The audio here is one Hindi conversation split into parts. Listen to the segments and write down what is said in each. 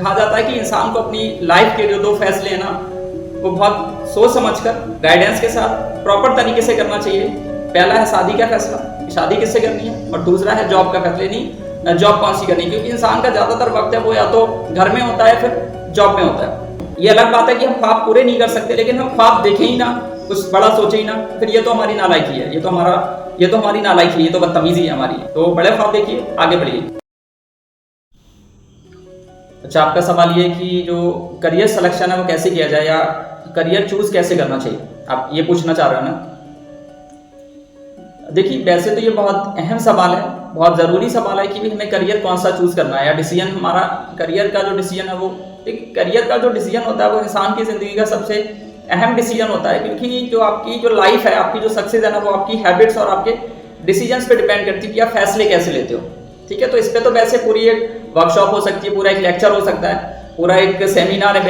कहा जाता है कि इंसान को अपनी लाइफ के जो 2 फैसले हैं ना, वो बहुत सोच समझकर गाइडेंस के साथ प्रॉपर तरीके से करना चाहिए। पहला है शादी का फैसला, शादी किससे करनी है, और दूसरा है जॉब का फैसला, नहीं जॉब कौन सी करनी है, क्योंकि इंसान का ज़्यादातर वक्त है वो या तो घर में होता है फिर जॉब में होता है। ये अलग बात है कि हम ख्वाब पूरे नहीं कर सकते, लेकिन हम ख्वाब देखें ही ना, कुछ बड़ा सोचे ही ना, फिर ये तो हमारी नालायकी है, ये तो हमारी नालायकी है, ये तो बदतमीजी है हमारी। तो बड़े ख्वाब देखिए, आगे बढ़िए। अच्छा, आपका सवाल ये कि जो करियर सिलेक्शन है वो कैसे किया जाए, या करियर चूज कैसे करना चाहिए, आप ये पूछना चाह रहे हो ना। देखिए, वैसे तो ये बहुत अहम सवाल है, बहुत ज़रूरी सवाल है कि हमें करियर कौन सा चूज़ करना है, या डिसीजन हमारा करियर का जो डिसीजन है वो, करियर का जो डिसीजन होता है वो इंसान की ज़िंदगी का सबसे अहम डिसीजन होता है, क्योंकि जो आपकी जो लाइफ है, आपकी जो सक्सेस है ना, वो आपकी हैबिट्स और आपके डिसीजंस पे डिपेंड करती है कि आप फैसले कैसे लेते हो। ठीक है, तो इस पर तो वैसे पूरी एक वर्कशॉप हो सकती है, पूरा एक लेक्चर हो सकता है, पूरा एक सेमिनार है,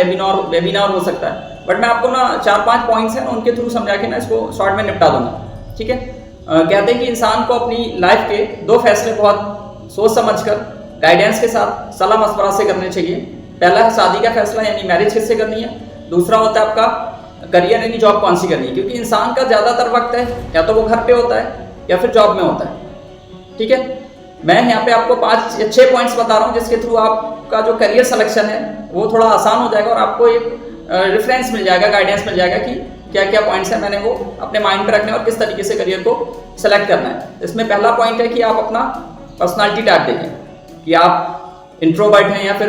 वेबिनार हो सकता है, बट मैं आपको ना 4-5 पॉइंट्स हैं उनके थ्रू समझा के ना इसको शॉर्ट में निपटा दूंगा। ठीक है, कहते हैं कि इंसान को अपनी लाइफ के 2 फैसले बहुत सोच समझकर गाइडेंस के साथ सलाह मशवरा से करने चाहिए। पहला है शादी का फैसला, यानी मैरिज किससे करनी है। दूसरा होता है आपका करियर, यानी जॉब कौन सी करनी है, क्योंकि इंसान का ज़्यादातर वक्त है या तो वो घर पे होता है या फिर जॉब में होता है। ठीक है, मैं यहाँ पे आपको 5 या 6 पॉइंट्स बता रहा हूँ जिसके थ्रू आपका जो करियर सिलेक्शन है वो थोड़ा आसान हो जाएगा और आपको एक रेफरेंस मिल जाएगा, गाइडेंस मिल जाएगा कि क्या क्या पॉइंट्स हैं, मैंने वो अपने माइंड पे रखने और किस तरीके से करियर को सेलेक्ट करना है। इसमें पहला पॉइंट है कि आप अपना पर्सनालिटी टाइप देखें कि आप इंट्रोवर्ट हैं या फिर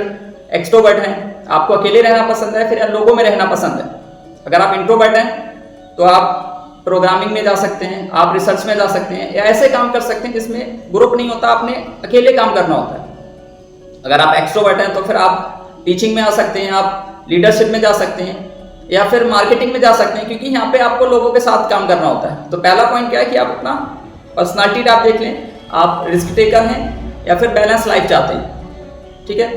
एक्सट्रोवर्ट हैं, आपको अकेले रहना पसंद है फिर लोगों में रहना पसंद है। अगर आप इंट्रोवर्ट हैं तो आप प्रोग्रामिंग में जा सकते हैं, आप रिसर्च में जा सकते हैं, या ऐसे काम कर सकते हैं जिसमें ग्रुप नहीं होता, आपने अकेले काम करना होता है। अगर आप एक्सट्रोवर्ट हैं तो फिर आप टीचिंग में आ सकते हैं, आप लीडरशिप में जा सकते हैं, या फिर मार्केटिंग में जा सकते हैं, क्योंकि यहाँ पे आपको लोगों के साथ काम करना होता है। तो पहला पॉइंट क्या है कि आप अपना पर्सनालिटी टाइप देख लें, आप रिस्क टेकर हैं या फिर बैलेंस लाइफ चाहते हैं। ठीक है,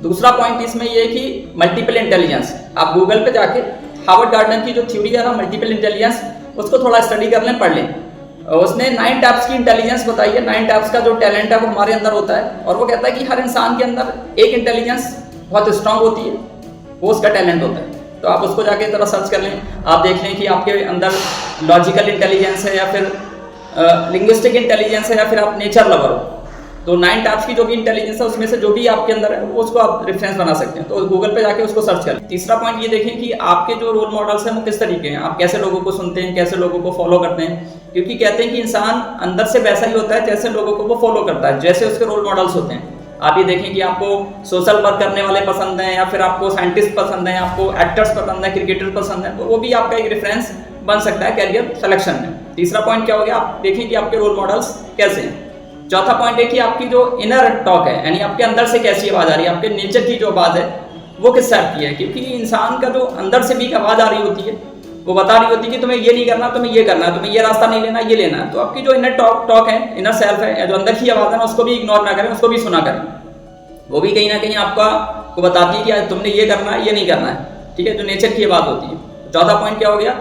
दूसरा पॉइंट इसमें ये है कि मल्टीपल इंटेलिजेंस। आप गूगल पे जाके हार्वर्ड गार्डनर की जो थ्योरी है ना मल्टीपल इंटेलिजेंस, उसको थोड़ा स्टडी कर लें, पढ़ लें। उसने 9 टाइप्स की इंटेलिजेंस बताई है, 9 टाइप्स का जो टैलेंट है वो हमारे अंदर होता है, और वो कहता है कि हर इंसान के अंदर एक इंटेलिजेंस बहुत स्ट्रांग होती है, वो उसका टैलेंट होता है। तो आप उसको जाके थोड़ा सर्च कर लें, आप देख लें कि आपके अंदर लॉजिकल इंटेलिजेंस है या फिर लिंग्विस्टिक इंटेलिजेंस है या फिर आप नेचर लवर हो। तो 9 टाइप्स की जो भी इंटेलिजेंस है उसमें से जो भी आपके अंदर है वो उसको आप रेफरेंस बना सकते हैं, तो गूगल पे जाके उसको सर्च करें। तीसरा पॉइंट ये देखें कि आपके जो रोल मॉडल्स हैं वो किस तरीके हैं, आप कैसे लोगों को सुनते हैं, कैसे लोगों को फॉलो करते हैं, क्योंकि कहते हैं कि इंसान अंदर से वैसा ही होता है जैसे लोगों को वो फॉलो करता है, जैसे उसके रोल मॉडल्स होते हैं। आप ये देखें कि आपको सोशल वर्क करने वाले पसंद हैं या फिर आपको साइंटिस्ट पसंद हैं, आपको एक्टर्स पसंद हैं, क्रिकेटर पसंद हैं, तो वो भी आपका एक रेफरेंस बन सकता है कैरियर सिलेक्शन में। तीसरा पॉइंट क्या हो गया, आप देखें कि आपके रोल मॉडल्स कैसे हैं। चौथा पॉइंट है कि आपकी जो इनर टॉक है, यानी आपके अंदर से कैसी आवाज़ आ रही है, आपके नेचर की जो आवाज़ है वो किस टाइप की है, क्योंकि इंसान का जो अंदर से भी आवाज़ आ रही होती है वो बता रही होती है कि तुम्हें ये नहीं करना, तुम्हें ये करना है, तुम्हें ये रास्ता नहीं लेना, ये लेना है। तो आपकी जो इनर टॉक है, इनर सेल्फ है, या जो अंदर की आवाज़ है ना, उसको भी इग्नोर ना करें, उसको भी सुना करें। वो भी कहीं ना कहीं आपका को बताती है कि तुमने ये करना है, ये नहीं करना है। ठीक है, जो नेचर की बात होती है। चौथा पॉइंट क्या हो गया,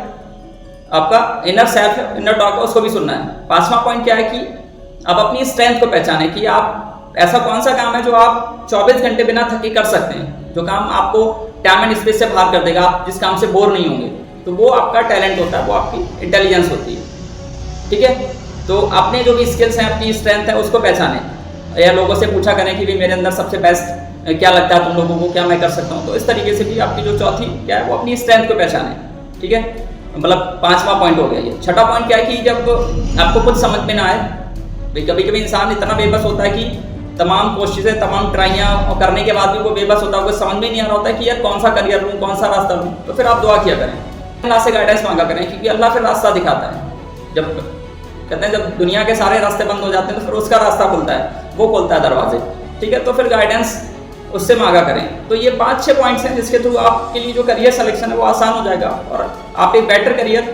आपका इनर सेल्फ है, इनर टॉक है, उसको भी सुनना है। 5वां पॉइंट क्या है कि आप अपनी स्ट्रेंथ को पहचाने कि आप ऐसा कौन सा काम है जो आप 24 घंटे बिना थके कर सकते हैं, जो काम आपको टाइम एंड स्पेस से बाहर कर देगा, आप जिस काम से बोर नहीं होंगे, तो वो आपका टैलेंट होता है, वो आपकी इंटेलिजेंस होती है। ठीक है, तो अपने जो भी स्किल्स हैं, अपनी स्ट्रेंथ है, उसको पहचानें, या लोगों से पूछा करें कि भाई मेरे अंदर सबसे बेस्ट क्या लगता है तुम लोगों को, क्या मैं कर सकता हूँ। तो इस तरीके से भी आपकी जो चौथी क्या है वो अपनी स्ट्रेंथ को पहचानें। ठीक है, मतलब 5वां पॉइंट हो गया ये। छठा पॉइंट क्या है कि जब आपको कुछ समझ में ना आए, भाई कभी कभी इंसान इतना बेबस होता है कि तमाम कोशिशें, तमाम ट्राइयाँ करने के बाद भी वो बेबस होता है, उसको समझ में नहीं आ रहा होता है कि यार कौन सा करियर लूँ, कौन सा रास्ता लूँ। तो फिर आप दुआ किया करें, अल्लाह से गाइडेंस मांगा करें, क्योंकि अल्लाह फिर रास्ता दिखाता है। जब कहते हैं जब दुनिया के सारे रास्ते बंद हो जाते हैं तो फिर उसका रास्ता खुलता है, वो खोलता है दरवाजे। ठीक है, तो फिर गाइडेंस उससे मांगा करें। तो ये 5-6 पॉइंट्स हैं जिसके थ्रू आपके लिए जो करियर सिलेक्शन है वो आसान हो जाएगा और आप एक बेटर करियर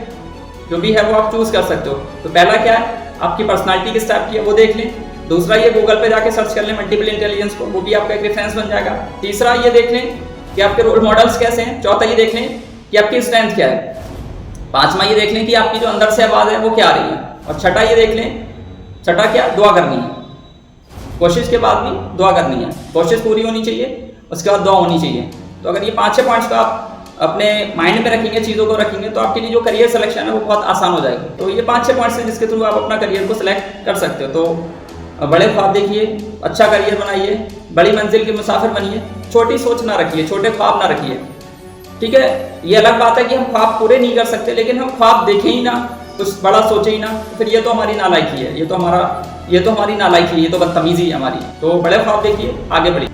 जो भी है वो आप चूज़ कर सकते हो। तो पहला क्या है, आपकी पर्सनालिटी किस टाइप की है वो देख लें। दूसरा, ये गूगल पे जाके सर्च कर लें मल्टीपल इंटेलिजेंस को, वो भी आपका एक रेफरेंस बन जाएगा। तीसरा, ये देख लें कि आपके रोल मॉडल्स कैसे हैं। चौथा, ये देख लें कि आपकी स्ट्रेंथ क्या है। 5वां, ये देख लें कि आपकी जो अंदर से आवाज़ है वो क्या आ रही है। और छठा, ये देख लें, छठा क्या, दुआ करनी है, कोशिश के बाद भी दुआ करनी है, कोशिश पूरी होनी चाहिए उसके बाद दुआ होनी चाहिए। तो अगर ये 5-6 पॉइंट्स को आप अपने माइंड में रखेंगे, चीज़ों को रखेंगे, तो आपके लिए जो करियर सिलेक्शन है वो बहुत आसान हो जाएगा। तो ये 5-6 पॉइंट्स हैं जिसके थ्रू आप अपना करियर को सिलेक्ट कर सकते हो। तो बड़े ख्वाब देखिए, अच्छा करियर बनाइए, बड़ी मंजिल के मुसाफिर बनिए, छोटी सोच ना रखिए, छोटे ख्वाब ना रखिए। ठीक है, ये अलग बात है कि हम ख्वाब पूरे नहीं कर सकते, लेकिन हम ख्वाब देखें ही ना, कुछ बड़ा सोचे ही ना, तो फिर ये तो हमारी नालायकी है, ये तो हमारी नालायकी है, ये तो बदतमीजी है हमारी। तो बड़े ख्वाब देखिए, आगे बढ़िए।